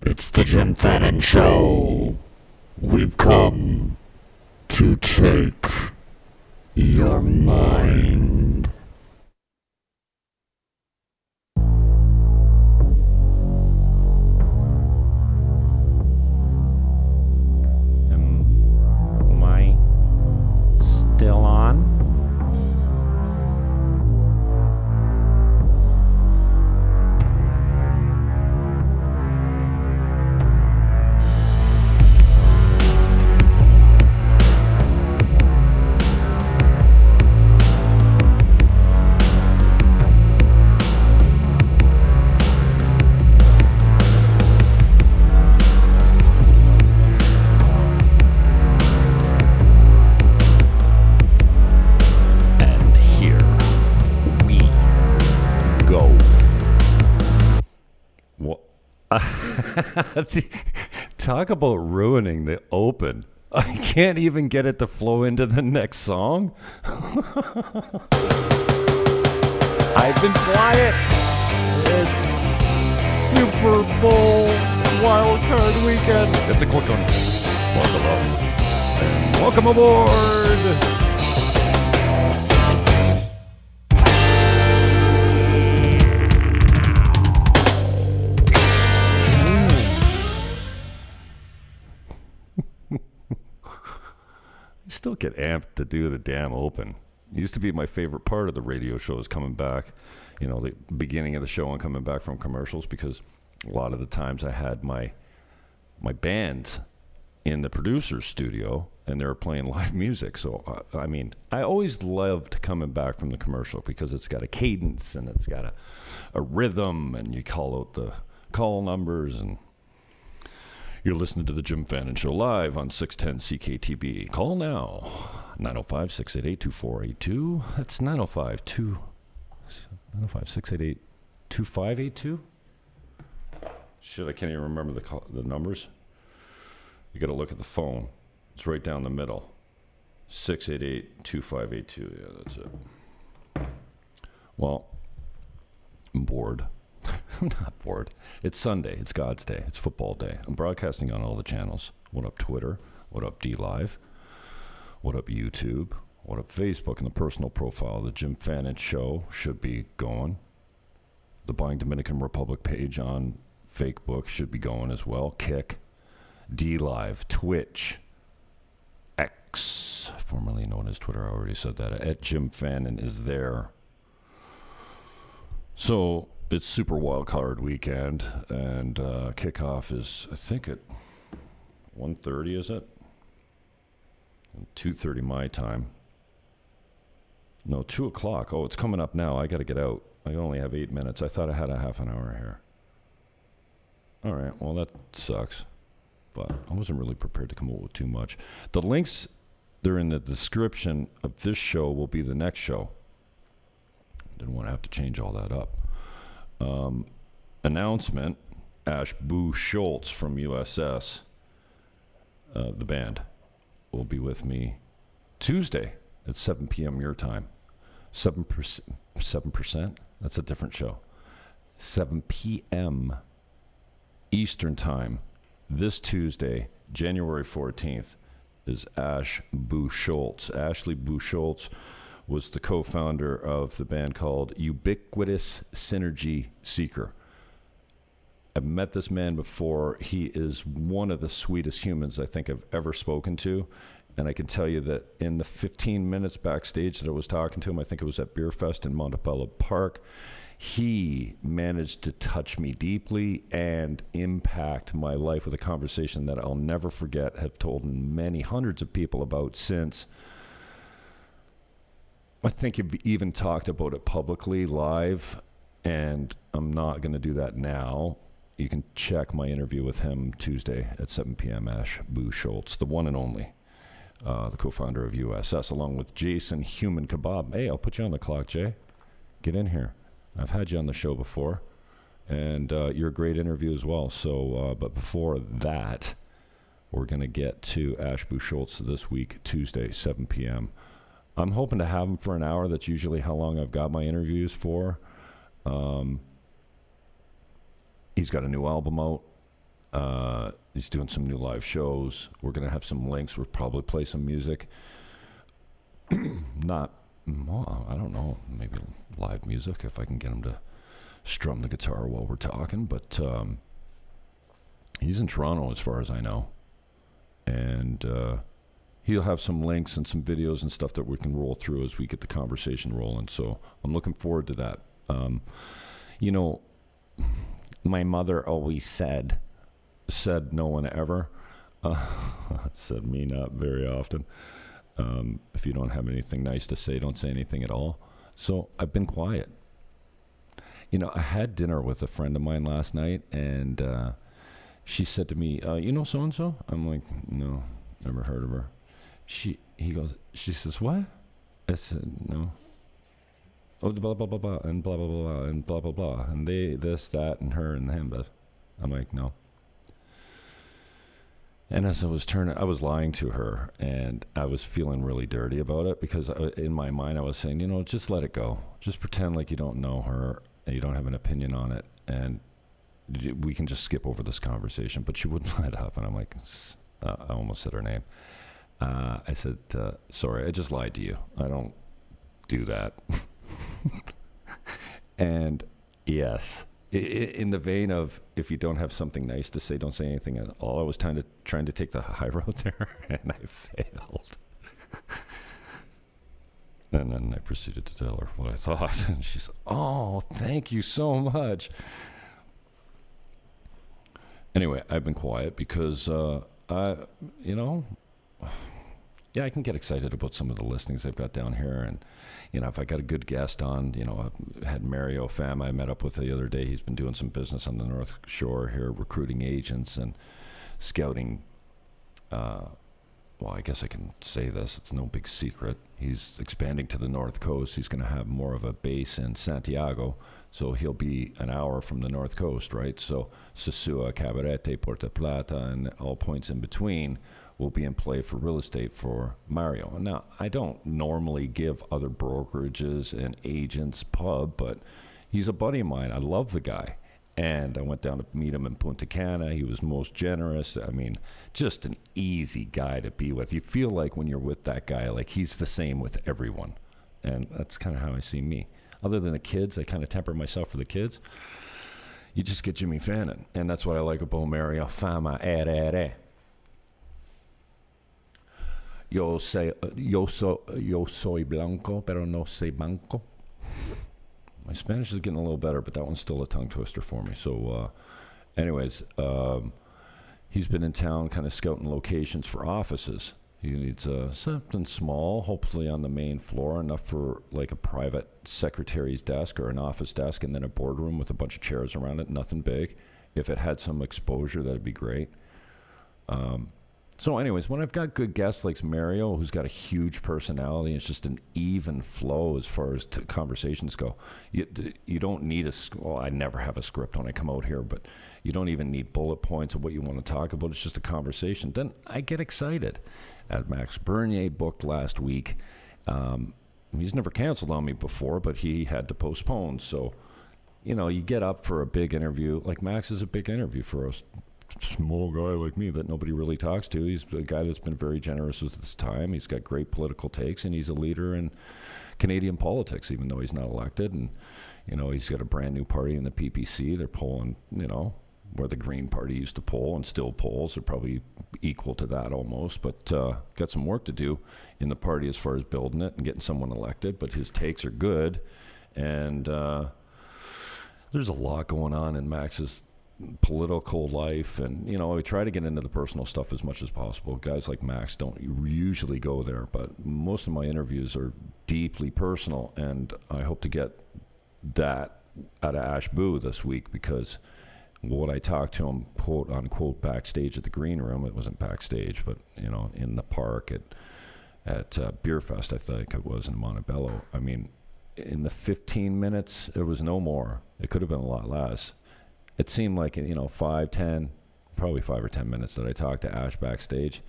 It's the Jim Fannin Show. We've come to take your mind. Am I still on? And here we go. What? Talk about ruining the open. I can't even get it to flow into the next song. I've been quiet. It's Super Bowl wild card weekend. It's a quick one. Buckle up. And welcome aboard. I still get amped to do the damn open. It used to be my favorite part of the radio shows coming back, you know, the beginning of the show and coming back from commercials, because a lot of the times I had my bands in the producer's studio and they were playing live music. So, I mean, I always loved coming back from the commercial because it's got a cadence and it's got a rhythm, and you call out the call numbers, and you're listening to the Jim Fannin Show live on 610 CKTB. Call now, 905-688-2482. That's 905-688-2582. Shit, I can't even remember the numbers. You got to look at the phone. It's right down the middle. 688-2582. Yeah, that's it. Well, I'm bored. I'm not bored. It's Sunday. It's God's day. It's football day. I'm broadcasting on all the channels. What up, Twitter? What up, DLive? What up, YouTube? What up, Facebook? And the personal profile, the Jim Fannin Show should be going. The Buying Dominican Republic page on Facebook should be going as well. Kick, DLive, Twitch, X, formerly known as Twitter. I already said that. At Jim Fannin is there. So it's Super Wild Card weekend, and kickoff is, I think, at 1:30, is it? 2:30 my time. No, 2 o'clock. Oh, it's coming up now. I got to get out. I only have 8 minutes. I thought I had a half an hour here. All right, well, that sucks. But I wasn't really prepared to come up with too much. The links, they're in the description of this show, will be the next show. Didn't want to have to change all that up. Announcement, Ash Boo Schultz from USS, the band, will be with me Tuesday at 7 p.m. your time. 7%? That's a different show. 7 p.m. Eastern time. This Tuesday, January 14th, is Ash Boo Schultz. Ashley Boo Schultz was the co-founder of the band called Ubiquitous Synergy Seeker. I've met this man before. He is one of the sweetest humans I think I've ever spoken to. And I can tell you that in the 15 minutes backstage that I was talking to him, I think it was at Beer Fest in Montebello Park, he managed to touch me deeply and impact my life with a conversation that I'll never forget, have told many hundreds of people about since. I think you've even talked about it publicly live, and I'm not going to do that now. You can check my interview with him Tuesday at 7 p.m. Ash Boo Schultz, the one and only, the co-founder of USS, along with Jason Human Kebab. Hey, I'll put you on the clock, Jay. Get in here. I've had you on the show before, and you're a great interview as well. So, but before that, we're going to get to Ash Boo Schultz this week, Tuesday, 7 p.m. I'm hoping to have him for an hour. That's usually how long I've got my interviews for. He's got a new album out. He's doing some new live shows. We're going to have some links. We'll probably play some music. Not, well, I don't know, maybe live music if I can get him to strum the guitar while we're talking. But he's in Toronto as far as I know. And he'll have some links and some videos and stuff that we can roll through as we get the conversation rolling. So I'm looking forward to that. You know, my mother always said no one ever. Said me not very often. If you don't have anything nice to say, don't say anything at all. So I've been quiet. You know, I had dinner with a friend of mine last night, and she said to me, you know so-and-so? I'm like, no, never heard of her. She says, what? I said, no. Oh, blah, blah, blah, blah, and blah, blah, blah, and blah, blah, blah. And they, this, that, and her, and him. But I'm like, no. And as I was lying to her, and I was feeling really dirty about it because in my mind I was saying, you know, just let it go. Just pretend like you don't know her and you don't have an opinion on it, and we can just skip over this conversation. But she wouldn't let up, and I'm like, I almost said her name. I said, sorry, I just lied to you. I don't do that. And yes. In the vein of, if you don't have something nice to say, don't say anything at all. I was trying to take the high road there, and I failed. And then I proceeded to tell her what I thought, and she said, "Oh, thank you so much." Anyway, I've been quiet because I can get excited about some of the listings I've got down here, and if I got a good guest on, I had Mario Pham I met up with the other day. He's been doing some business on the North Shore here, recruiting agents and scouting. Well, I guess I can say this. It's no big secret. He's expanding to the North Coast. He's going to have more of a base in Santiago, so he'll be an hour from the North Coast, right? So Sosua, Cabarete, Puerto Plata, and all points in between will be in play for real estate for Mario. Now, I don't normally give other brokerages and agents pub, but he's a buddy of mine. I love the guy. And I went down to meet him in Punta Cana. He was most generous. I mean, just an easy guy to be with. You feel like when you're with that guy, like he's the same with everyone. And that's kind of how I see me. Other than the kids, I kind of temper myself for the kids. You just get Jimmy Fannin. And that's what I like about Mario Fama. Yo soy blanco, pero no soy banco. My Spanish is getting a little better, but that one's still a tongue twister for me. So, anyways, he's been in town kind of scouting locations for offices. He needs something small, hopefully on the main floor, enough for like a private secretary's desk or an office desk, and then a boardroom with a bunch of chairs around it, nothing big. If it had some exposure, that'd be great. So anyways, when I've got good guests like Mario, who's got a huge personality, it's just an even flow as far as conversations go. You don't need I never have a script when I come out here, but you don't even need bullet points of what you want to talk about. It's just a conversation. Then I get excited. At Max Bernier booked last week. He's never canceled on me before, but he had to postpone. So, you get up for a big interview. Like Max is a big interview for us. Small guy like me that nobody really talks to. He's a guy that's been very generous with his time. He's got great political takes, and he's a leader in Canadian politics, even though he's not elected. And, he's got a brand new party in the PPC. They're polling, where the Green Party used to poll and still polls. They're probably equal to that almost, but got some work to do in the party as far as building it and getting someone elected. But his takes are good, and there's a lot going on in Max's political life, and we try to get into the personal stuff as much as possible. Guys like Max don't usually go there, but most of my interviews are deeply personal, and I hope to get that out of Ash Boo this week, because what I talked to him, quote unquote, backstage at the green room, it wasn't backstage, but in the park at Beer Fest, I think it was in Montebello. I mean, in the 15 minutes, it was no more. It could have been a lot less. It seemed like, 5, 10, probably 5 or 10 minutes that I talked to Ash backstage.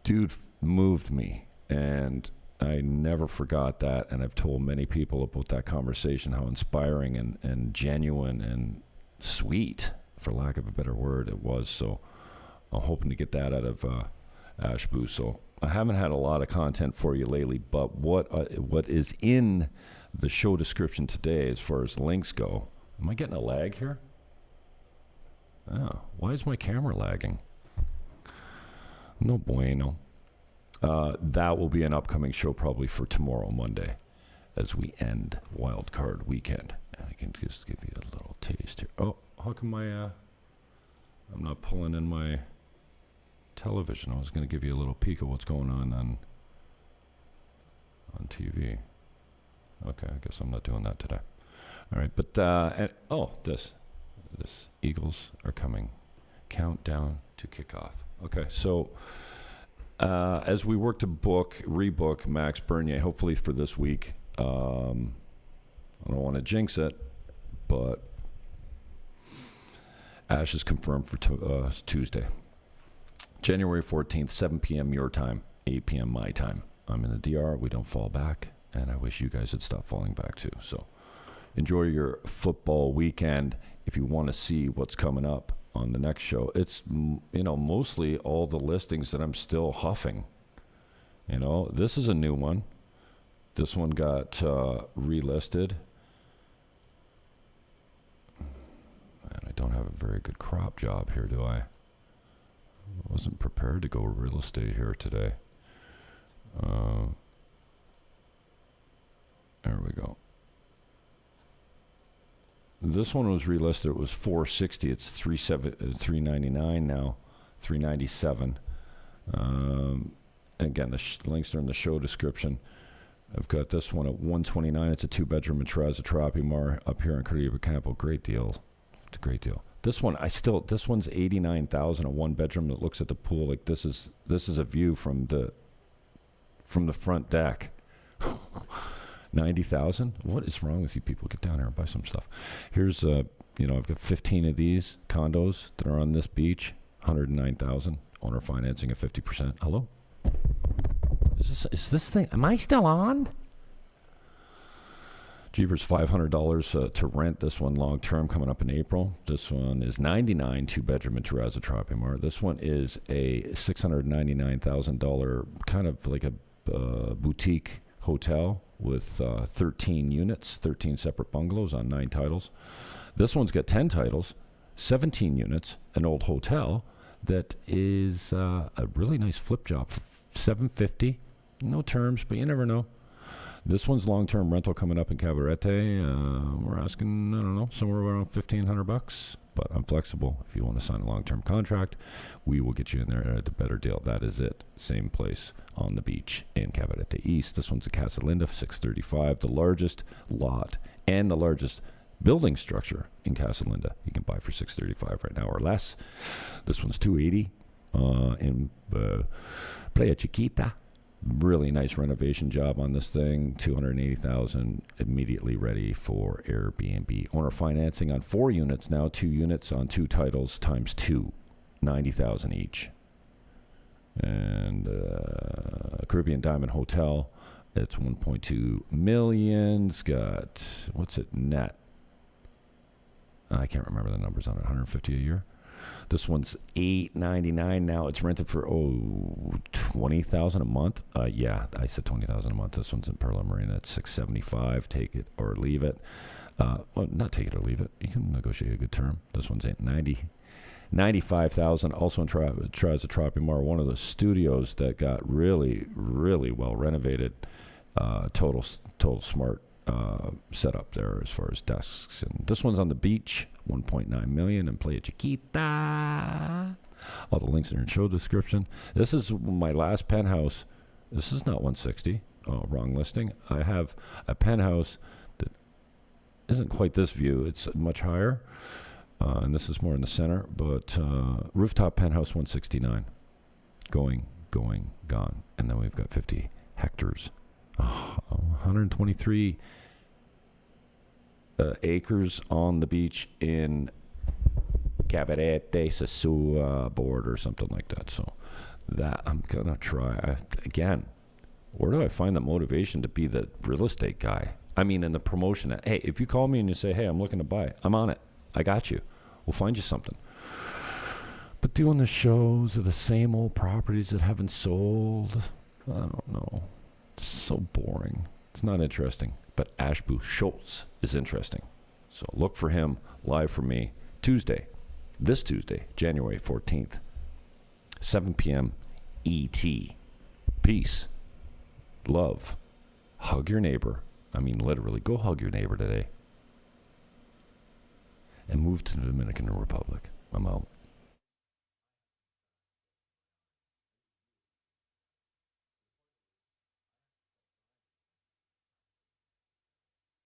Dude moved me, and I never forgot that. And I've told many people about that conversation, how inspiring and genuine and sweet for lack of a better word. It was. So I'm hoping to get that out of Ash Boo. So I haven't had a lot of content for you lately, but what is in the show description today as far as links go? Am I getting a lag here? Oh, why is my camera lagging? No bueno. That will be an upcoming show probably for tomorrow, Monday, as we end Wild Card Weekend. And I can just give you a little taste here. Oh, how come I'm not pulling in my television? I was going to give you a little peek of what's going on TV. Okay, I guess I'm not doing that today. All right, but this Eagles are coming. Countdown to kickoff. Okay, so as we work to rebook Max Bernier, hopefully for this week. I don't want to jinx it, but Ash is confirmed for Tuesday, January 14th, 7 p.m. your time, 8 p.m. my time. I'm in the DR. We don't fall back, and I wish you guys would stop falling back too. So enjoy your football weekend. If you want to see what's coming up on the next show, it's mostly all the listings that I'm still huffing. This is a new one. This one got relisted. And I don't have a very good crop job here, do I? I wasn't prepared to go real estate here today. There we go. This one was relisted. It was $460. It's $399 now, $397. Again, the links are in the show description. I've got this one at $129. It's a 2-bedroom in Tropimar up here in Caribe Campo. Great deal. It's a great deal. This one, this one's $89,000, a 1-bedroom that looks at the pool. Like this is a view from the front deck. $90,000. What is wrong with you people? Get down here and buy some stuff. Here's I've got 15 of these condos that are on this beach. $109,000. Owner financing at 50%. Hello? Is this thing? Am I still on? Jeepers, $500 to rent this one long term coming up in April. This one is $99, 2-bedroom in Tropimar. This one is a $699,000 kind of like a boutique hotel with 13 units, 13 separate bungalows on 9 titles. This one's got 10 titles, 17 units, an old hotel that is a really nice flip job for $750. No terms, but you never know. This one's long-term rental coming up in Cabarete. We're asking, I don't know, somewhere around $1,500. But I'm flexible. If you want to sign a long-term contract, we will get you in there at a better deal. That is it. Same place on the beach in Cabarete East. This one's a Casa Linda, $635. The largest lot and the largest building structure in Casa Linda. You can buy for $635 right now or less. This one's $280 in Playa Chiquita. Really nice renovation job on this thing. $280,000, immediately ready for Airbnb. Owner financing on 4 units now. 2 units on 2 titles times 2, $90,000 each. And Caribbean Diamond Hotel, it's $1.2 million. It's got, what's it net? I can't remember the numbers on it. $150 a year. This one's $899 now. It's rented for $20,000 a month. Yeah, I said $20,000 a month. This one's in Perla Marina. It's $675. Take it or leave it. Well, not take it or leave it. You can negotiate a good term. This one's $95,000. Also in Tropimar, one of the studios that got really, really well renovated. Total smart setup there as far as desks. And this one's on the beach. $1.9 million in Playa Chiquita. All the links are in show description. This is my last penthouse. This is not 160. Oh, wrong listing. I have a penthouse that isn't quite this view. It's much higher. And this is more in the center. But rooftop penthouse 169. Going, gone. And then we've got 50 hectares. 123 acres on the beach in Cabarete, Sasua board or something like that. So that I'm going to try. Again, where do I find the motivation to be the real estate guy? I mean, in the promotion. Hey, if you call me and you say, hey, I'm looking to buy, I'm on it. I got you. We'll find you something. But doing the shows of the same old properties that haven't sold, I don't know. It's so boring. It's not interesting. But Ashbu Schultz is interesting. So look for him live for me this Tuesday, January 14th, 7 p.m. ET. Peace. Love. Hug your neighbor. I mean, literally, go hug your neighbor today. And move to the Dominican Republic. I'm out.